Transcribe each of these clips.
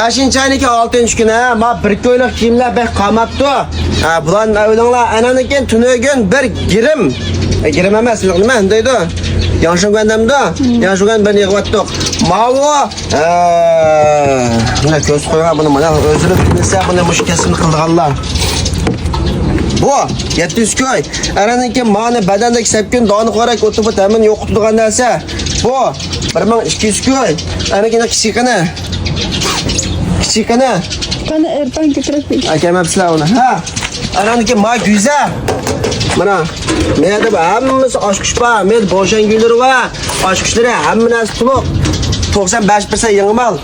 5 ayniki 6 gün ha. Ma bir koyluq kiyimlar bek qamaptı. Bulan öylüğünler ananikin tünögün bir girim. Girim emas, nima deydi? Yanlışım göndemdi. Yanlışım göndem ben yığıvattık. Mavu. Buna göz koyma bunu bana özürüp bilse bunu muş kesimini kıldıqanlar. Bu 700 köy. Ananikin mani bedendeki sepkin dağınık olarak oturup hemen yok tutulgan derse. Bu 1200 köy. Ananikin kiçikini. Kiçikini. Bana Erpan götürüp Akemepsizler onu. Ha. Ananiki ma güzel. Mana meyde hammamiz oshkush var. Med boşan gülleri var. Oshkushlari hammanasi to'liq. 95% yangi mal.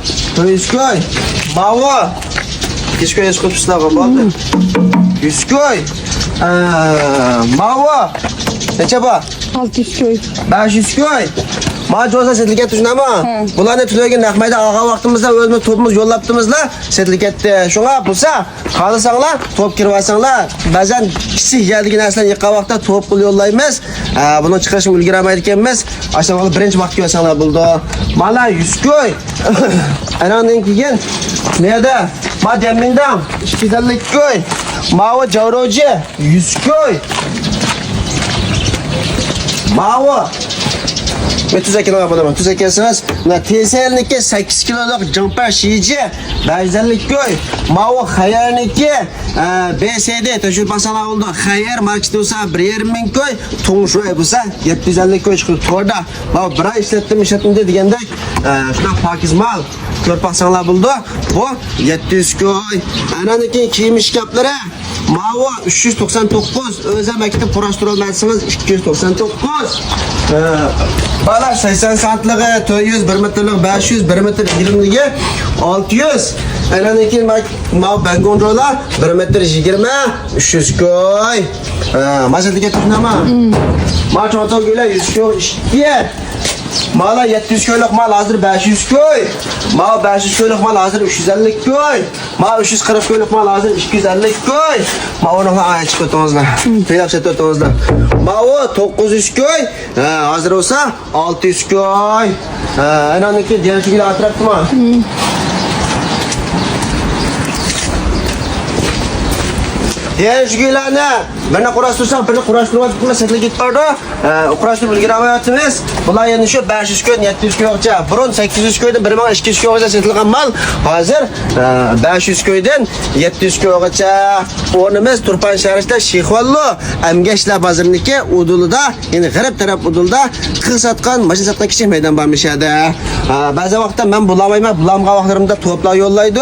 100 koy. Mavu. Kechga chiqib sizlar bo'ldi. 100 koy. Mavu. Necha bor? 600 köy. 500 koy. Majosa setilget tushunama. Bularni tulogan naqmayda alğa vaqtimizda o'zimiz topimiz yo'llabdimizlar. Setilgetdi. Shunga bo'lsa, xohlasanglar, top kirib olsanglar, ba'zan kichik yerdagi narsalarni yiqqan vaqtda top qilib yo'llaymiz. Buni chiqarishga ulgurmaydi ekanmiz. Ashtaga birinchi vaqtga olsanglar bo'ldi. Mana 100 koy. Anandan keyin neda? Ma demindan 250 koy. Mavi javroji 100 koy. Mavi ve tuz ekine bulaman. Tuz ekesiniz. TSL'niki 8 kiloluk jumper şiici. 550 koy. Mavi Hayar'niki BSD tecrübe sana oldu. Hayar marketi olsa 1,20 koy. Toğuşu olsa 750 koy çıkıyor. Orada mavi bira işlettim degende şuna pakiz mal. Körpaksanlar buldu. Bu 700 koy. Ananiki kiyim işkapları. Mavi 399. Özel maketi kurashtirolmaysangiz 299. Bala 80 santlığı 400, 1 metrlik 500, 1 metre 20'ligi 600. Ananiki mavi bengonrolar 1 metre 20, 300 koy. Maşallah tutunama. Ma çanta göle 100 koy. İşte. Mala 700 koyluk mal hazır 500 koy. Ma 500 koyluk mal hazır 350 koy. Ma 340 koyluk mal hazır 250 koy. Ma onu aya çıkartınızlar. Filap setortunuzlar. Ma o 900 koy. Hazır olsa 600 koy. Ananınki diğer şekilde atraktı mı? Diğer şekilde bana kurashtirsan, beni kurashtirmayaptimi, sizga ketdi. Kurashtirib ulgurmayapmiz. Bular endi shu 500 koy, 700 koygacha, burun 800 koydan 1200 koygacha sotilgan mal. Hozir 500 koydan 700 koygacha o'rnimiz Turpan shahrida Shixollo Amgashlar bozorniki udulida, ya'ni g'arb taraf udulida qil sotgan, mashin sotgan kichik maydon bormish edi. Ba'zi vaqtda men bulamayman, bulamgan vaqtlarimda to'plar yo'llaydi.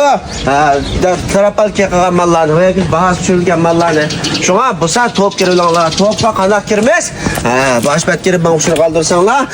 Tarapalka qilgan mallarni va yoki bahos tushirilgan mallarni. Şuna bu saat top kirib olanglar. Topga qanday kirmas? Boshpat kirib ben shuni qoldirsanglar.